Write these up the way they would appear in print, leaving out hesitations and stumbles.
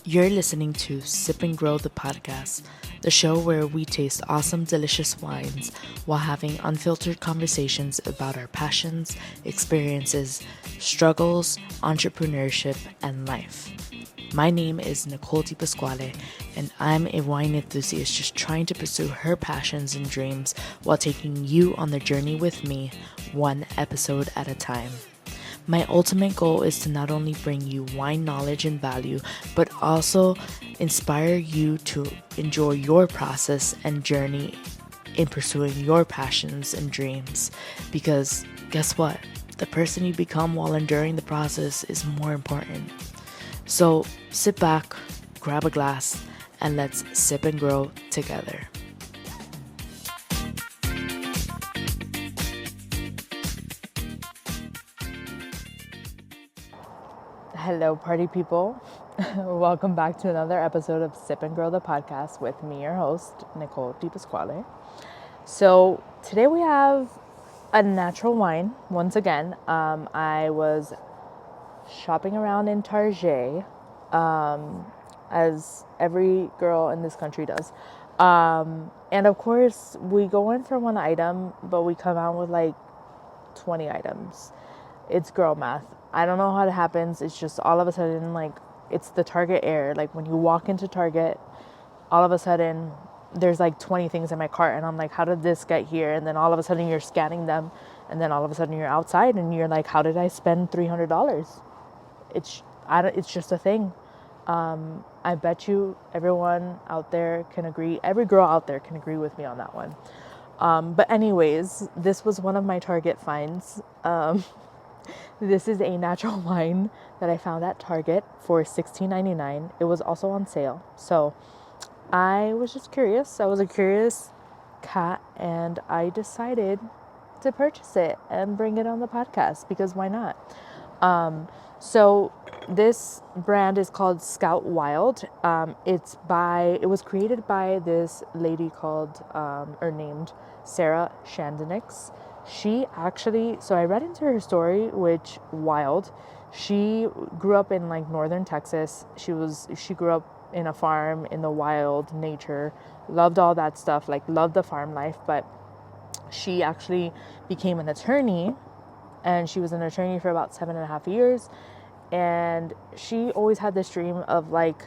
You're listening to Sip and Grow the podcast, the show where we taste awesome, delicious wines while having unfiltered conversations about our passions, experiences, struggles, entrepreneurship, and life. My name is Nicole DiPasquale, and I'm a wine enthusiast just trying to pursue her passions and dreams while taking you on the journey with me, one episode at a time. My ultimate goal is to not only bring you wine knowledge and value, but also inspire you to enjoy your process and journey in pursuing your passions and dreams. Because guess what? The person you become while enduring the process is more important. So sit back, grab a glass, and let's sip and grow together. Hello, party people. Welcome back to another episode of Sip and Grow the podcast with me, your host, Nicole DiPasquale. So today we have a natural wine. Once again, I was shopping around in Target, as every girl in this country does. And of course, we go in for one item, but we come out with like 20 items. It's girl math. I don't know how it happens. It's just all of a sudden, like, it's the Target air. Like, when you walk into Target, all of a sudden, there's like 20 things in my cart. And I'm like, how did this get here? And then all of a sudden, you're scanning them. And then all of a sudden, you're outside and you're like, how did I spend $300? It's just a thing. I bet you everyone out there can agree. Every girl out there can agree with me on that one. But anyways, this was one of my Target finds. This is a natural wine that I found at Target for $16.99. It was also on sale. So I was just curious. I was a curious cat and I decided to purchase it and bring it on the podcast because why not? So this brand is called Scout Wild. It was created by this lady called, or named Sarah Shandonix. So I read into her story, which wild. She grew up in like northern Texas. She grew up in a farm in the wild nature, loved all that stuff, like loved the farm life, but she actually became an attorney, and she was an attorney for about 7.5 years. And she always had this dream of like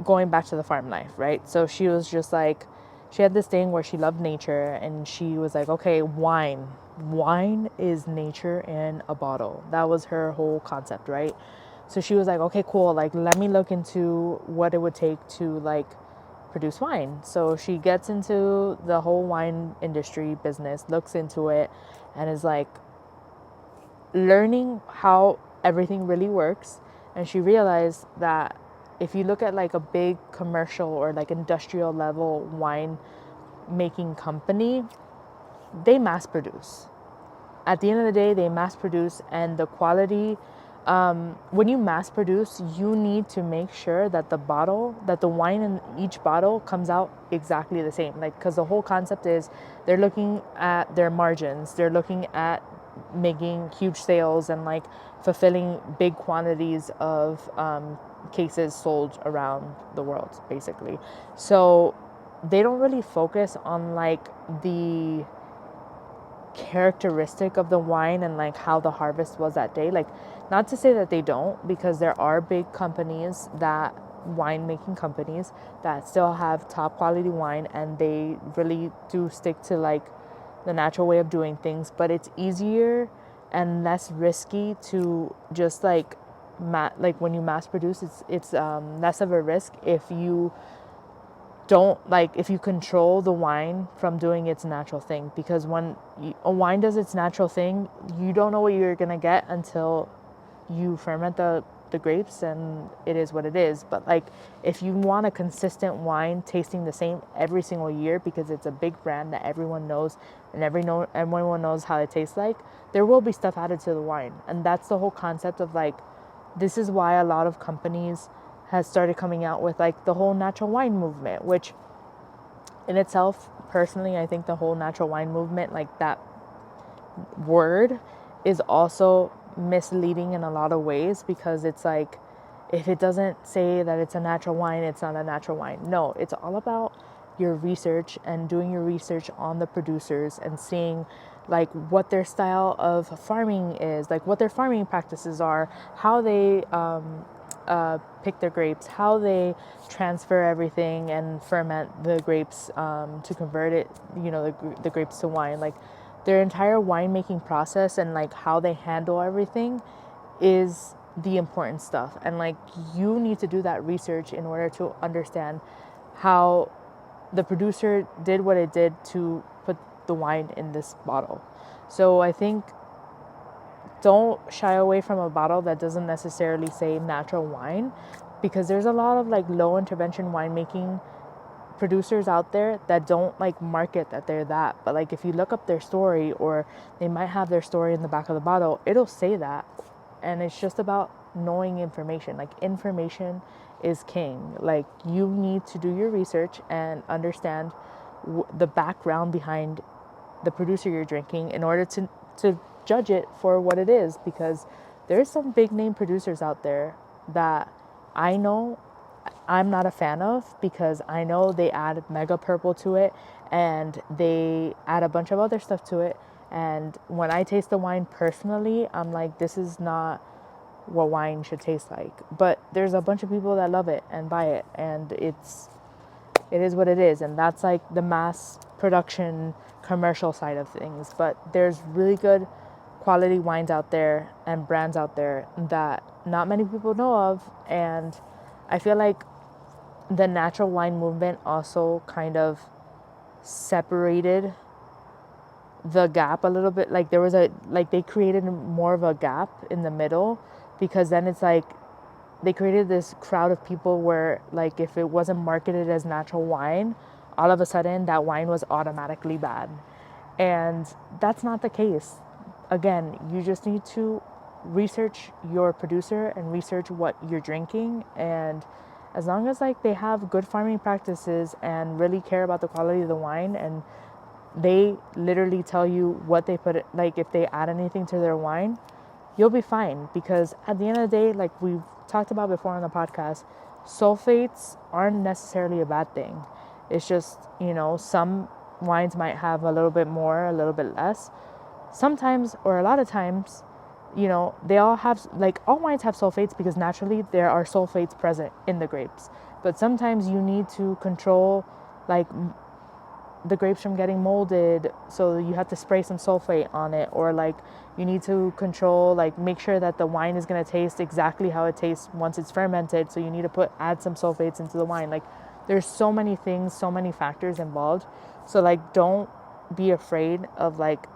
going back to the farm life, right? So she was just like, she had this thing where she loved nature, and she was like, okay, wine is nature in a bottle. That was her whole concept, right? So she was like, okay, cool, like let me look into what it would take to like produce wine. So she gets into the whole wine industry business, looks into it, and is like learning how everything really works. And she realized that if you look at like a big commercial or like industrial level wine making company, they mass produce. At the end of the day, they mass produce, and the quality, when you mass produce, you need to make sure that the wine in each bottle comes out exactly the same. Like, because the whole concept is they're looking at their margins, they're looking at making huge sales and like fulfilling big quantities of cases sold around the world, basically. So they don't really focus on like the characteristic of the wine and like how the harvest was that day. Like, not to say that they don't, because there are big companies, that winemaking companies, that still have top quality wine, and they really do stick to like the natural way of doing things. But it's easier and less risky to just like when you mass produce, it's less of a risk if you if you control the wine from doing its natural thing. Because when a wine does its natural thing, you don't know what you're gonna get until you ferment the grapes, and it is what it is. But like, if you want a consistent wine tasting the same every single year, because it's a big brand that everyone knows and everyone knows how it tastes like, there will be stuff added to the wine. And that's the whole concept of like, this is why a lot of companies has started coming out with like the whole natural wine movement, which in itself, personally, I think the whole natural wine movement, like that word, is also misleading in a lot of ways, because it's like, if it doesn't say that it's a natural wine, it's not a natural wine. No, it's all about your research and doing your research on the producers and seeing like what their style of farming is, like what their farming practices are, how they pick their grapes, how they transfer everything and ferment the grapes to convert it, the grapes to wine. Like their entire winemaking process and like how they handle everything is the important stuff. And like you need to do that research in order to understand how the producer did what it did to put the wine in this bottle. So I think don't shy away from a bottle that doesn't necessarily say natural wine, because there's a lot of like low intervention winemaking producers out there that don't like market that they're that. But like if you look up their story, or they might have their story in the back of the bottle, it'll say that. And it's just about knowing information. Like information is king. Like you need to do your research and understand the background behind the producer you're drinking in order to judge it for what it is, because there's some big name producers out there that I know I'm not a fan of, because I know they add mega purple to it and they add a bunch of other stuff to it. And when I taste the wine personally, I'm like, this is not what wine should taste like. But there's a bunch of people that love it and buy it, and it is what it is. And that's like the mass production commercial side of things. But there's really good quality wines out there and brands out there that not many people know of. And I feel like the natural wine movement also kind of separated the gap a little bit. Like there was they created more of a gap in the middle, because then it's like they created this crowd of people where like if it wasn't marketed as natural wine, all of a sudden that wine was automatically bad. And that's not the case. Again, you just need to research your producer and research what you're drinking. And as long as like they have good farming practices and really care about the quality of the wine, and they literally tell you what they put it, like if they add anything to their wine, you'll be fine. Because at the end of the day, like we've talked about before on the podcast, sulfates aren't necessarily a bad thing. It's just, some wines might have a little bit more, a little bit less. Sometimes, or a lot of times, they all have, like all wines have sulfates because naturally there are sulfates present in the grapes. But sometimes you need to control like the grapes from getting molded, so you have to spray some sulfate on it, or like you need to control, like make sure that the wine is going to taste exactly how it tastes once it's fermented, so you need to add some sulfates into the wine. Like there's so many things, so many factors involved. So like don't be afraid of like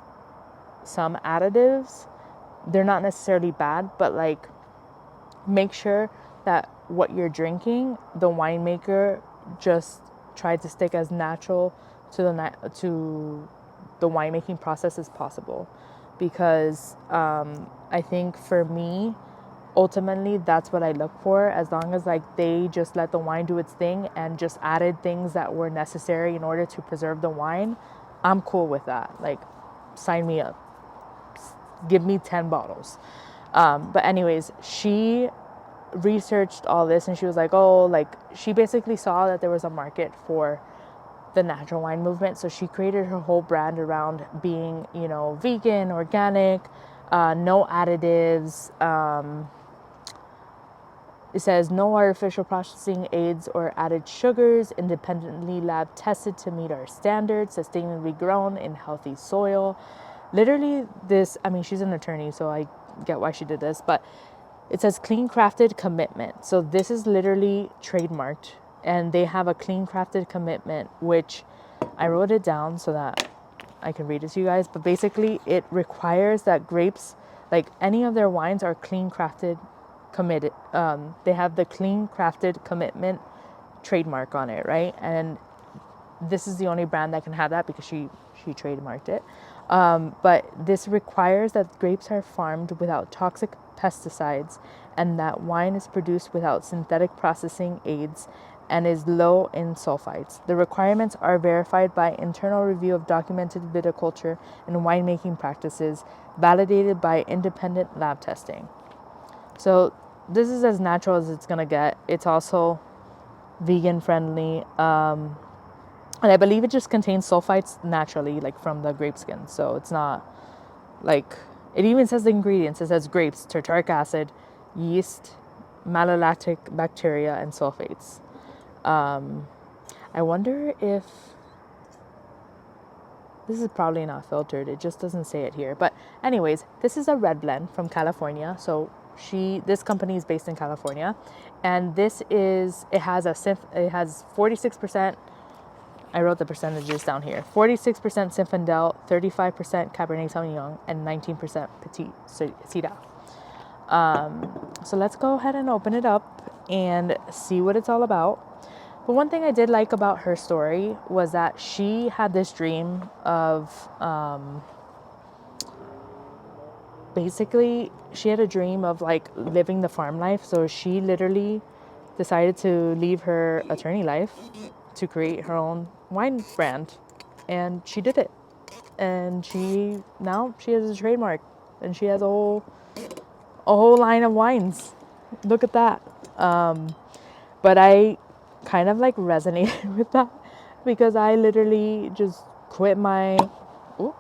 some additives. They're not necessarily bad, but like make sure that what you're drinking, the winemaker just tried to stick as natural to the winemaking process as possible. Because I think for me, ultimately that's what I look for. As long as like they just let the wine do its thing and just added things that were necessary in order to preserve the wine, I'm cool with that. Like sign me up, give me 10 bottles. But anyways, she researched all this and she was like, oh, like she basically saw that there was a market for the natural wine movement. So she created her whole brand around being, vegan, organic, no additives. It says no artificial processing aids or added sugars, independently lab tested to meet our standards, sustainably grown in healthy soil. Literally she's an attorney, so I get why she did this, but it says clean crafted commitment. So this is literally trademarked, and they have a clean crafted commitment, which I wrote it down so that I can read it to you guys. But basically it requires that grapes, like any of their wines, are clean crafted committed. They have the clean crafted commitment trademark on it, right? And this is the only brand that can have that because she trademarked it. But this requires that grapes are farmed without toxic pesticides, and that wine is produced without synthetic processing aids and is low in sulfites. The requirements are verified by internal review of documented viticulture and winemaking practices, validated by independent lab testing. So this is as natural as it's gonna get. It's also vegan friendly. And I believe it just contains sulfites naturally, like from the grape skin. So it's not like, it even says the ingredients. It says grapes, tartaric acid, yeast, malolactic bacteria, and sulfates. I wonder if this is probably not filtered. It just doesn't say it here. But anyways, this is a red blend from California. So this company is based in California, and it has 46%. I wrote the percentages down here. 46% Zinfandel, 35% Cabernet Sauvignon, and 19% Petit Syrah. So let's go ahead and open it up and see what it's all about. But one thing I did like about her story was that she had this dream of, basically, she had a dream of like living the farm life. So she literally decided to leave her attorney life to create her own wine brand. And she did it. And now she has a trademark, and she has a whole line of wines. Look at that. But I kind of like resonated with that, because I literally just quit my, ooh,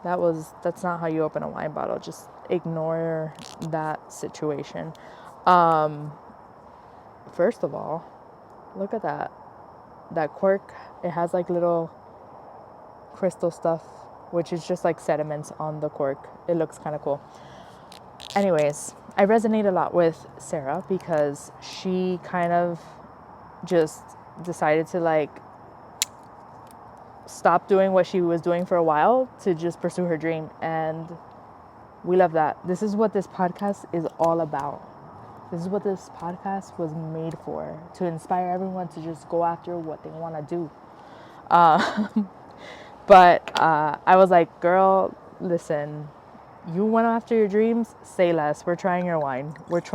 that's not how you open a wine bottle. Just ignore that situation. First of all, look at that cork. It has like little crystal stuff, which is just like sediments on the cork. It looks kind of cool. Anyways, I resonate a lot with Sarah, because she kind of just decided to like stop doing what she was doing for a while to just pursue her dream. And we love that. This is what this podcast is all about. This is what this podcast was made for, to inspire everyone to just go after what they want to do. But I was like, girl, listen, you went after your dreams, say less. We're trying your wine. It's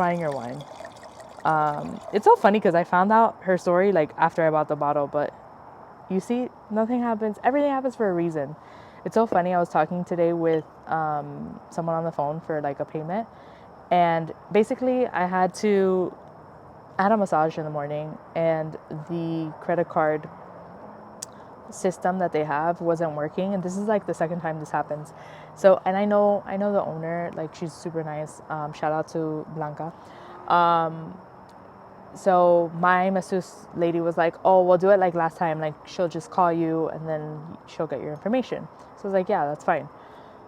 so funny because I found out her story like after I bought the bottle, but you see, nothing happens. Everything happens for a reason. It's so funny. I was talking today with someone on the phone for like a payment, and basically I had a massage in the morning, and the credit card system that they have wasn't working, and this is like the second time this happens. So, and I know the owner, like she's super nice. Shout out to Blanca. So my masseuse lady was like, oh, we'll do it like last time, like she'll just call you and then she'll get your information. So I was like, yeah, that's fine.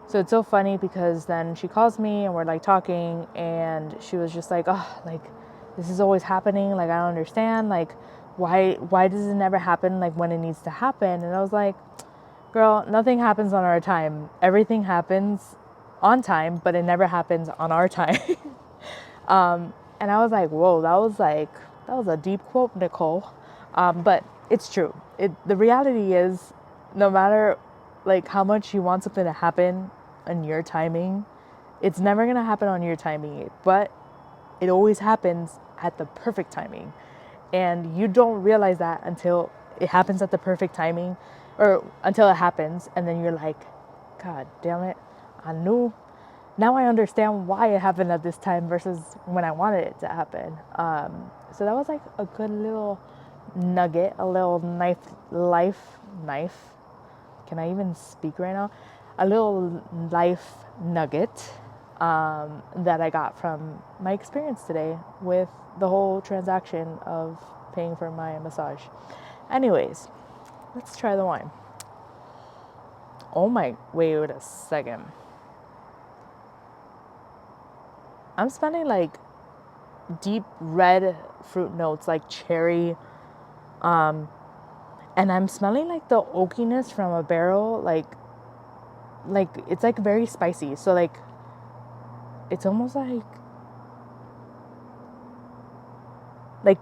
So it's so funny because then she calls me and we're like talking, and she was just like, oh, like this is always happening, like I don't understand, like why does it never happen like when it needs to happen? And I was like, girl, nothing happens on our time. Everything happens on time, but it never happens on our time. And I was like, whoa, that was a deep quote, Nicole. But it's true. The reality is, no matter like how much you want something to happen on your timing, it's never gonna happen on your timing. But it always happens at the perfect timing. And you don't realize that until it happens at the perfect timing, or until it happens, and then you're like, God damn it, I knew. Now I understand why it happened at this time versus when I wanted it to happen. So that was like a good little nugget, a little knife. Can I even speak right now? A little life nugget that I got from my experience today with the whole transaction of paying for my massage. Anyways, let's try the wine. Oh my, wait a second. I'm smelling like deep red fruit notes, like cherry. And I'm smelling like the oakiness from a barrel, like it's like very spicy. So like it's almost like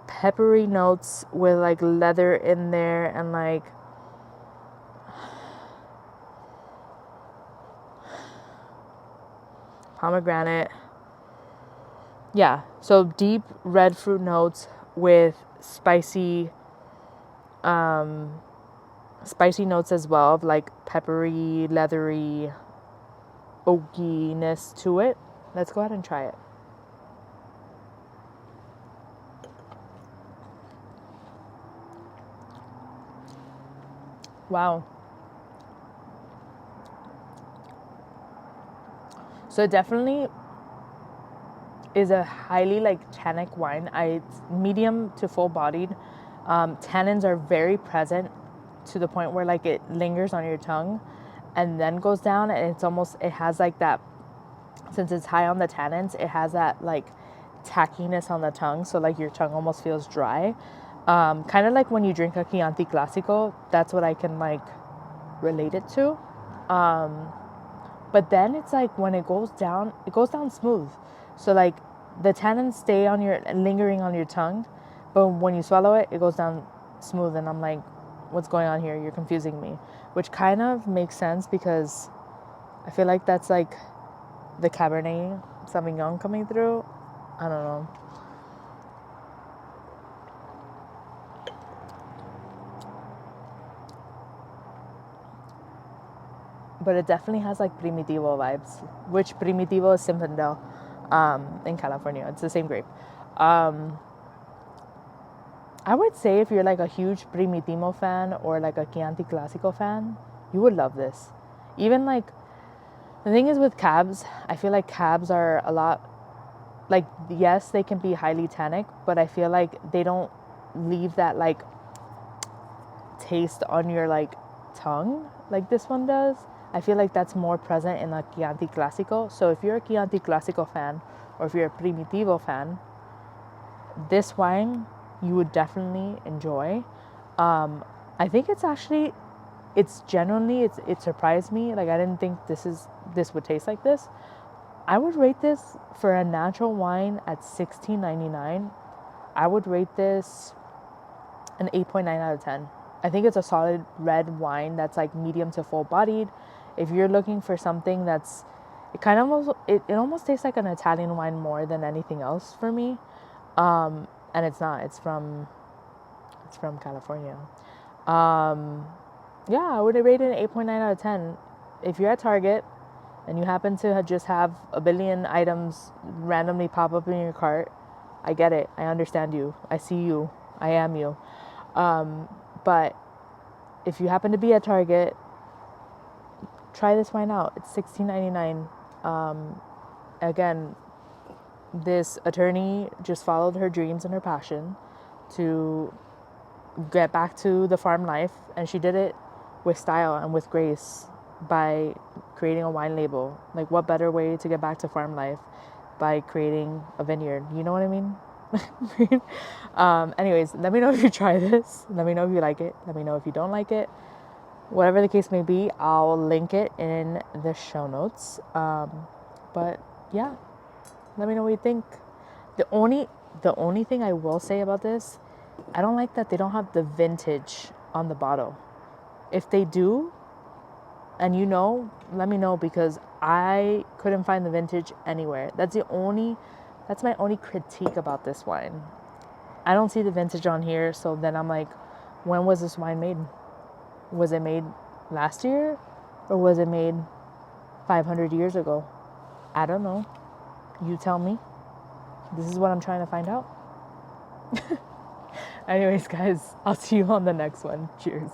peppery notes with like leather in there, and like pomegranate. Yeah, so deep red fruit notes with spicy notes as well, of like peppery, leathery oakiness to it. Let's go ahead and try it. Wow. So it definitely is a highly like tannic wine. It's medium to full bodied. Tannins are very present to the point where like it lingers on your tongue and then goes down, and it's almost, it has like that, since it's high on the tannins, it has that like tackiness on the tongue, so like your tongue almost feels dry. Kind of like when you drink a Chianti Classico, that's what I can like relate it to. But then it's like when it goes down smooth. So like the tannins stay on your, lingering on your tongue, but when you swallow it, it goes down smooth. And I'm like, what's going on here? You're confusing me. Which kind of makes sense because I feel like that's like the Cabernet Sauvignon coming through. I don't know. But it definitely has like Primitivo vibes, which Primitivo is Zinfandel in California. It's the same grape. Um, I would say if you're like a huge Primitivo fan or like a Chianti Classico fan, you would love this. Even like, the thing is with cabs, I feel like cabs are a lot, like, yes, they can be highly tannic, but I feel like they don't leave that like taste on your like tongue like this one does. I feel like that's more present in a Chianti Classico. So if you're a Chianti Classico fan or if you're a Primitivo fan, this wine you would definitely enjoy. I think it's actually, it's genuinely, it surprised me. Like I didn't think this would taste like this. I would rate this for a natural wine at $16.99. I would rate this an 8.9 out of 10. I think it's a solid red wine that's like medium to full bodied. If you're looking for something that's, it kind of almost, it almost tastes like an Italian wine more than anything else for me. And it's not, it's from California. Yeah, I would rate it an 8.9 out of 10. If you're at Target and you happen to just have a billion items randomly pop up in your cart, I get it. I understand you. I see you. I am you. But if you happen to be at Target, try this wine out. It's $16.99. Again, this attorney just followed her dreams and her passion to get back to the farm life, and she did it with style and with grace by creating a wine label. Like, what better way to get back to farm life by creating a vineyard? You know what I mean? Anyways, let me know if you try this. Let me know if you like it. Let me know if you don't like it. Whatever the case may be, I'll link it in the show notes. But yeah, let me know what you think. The only thing I will say about this, I don't like that they don't have the vintage on the bottle. If they do, and you know, let me know, because I couldn't find the vintage anywhere. That's my only critique about this wine. I don't see the vintage on here, so then I'm like, when was this wine made? Was it made last year, or was it made 500 years ago? I don't know. You tell me. This is what I'm trying to find out. Anyways, guys, I'll see you on the next one. Cheers.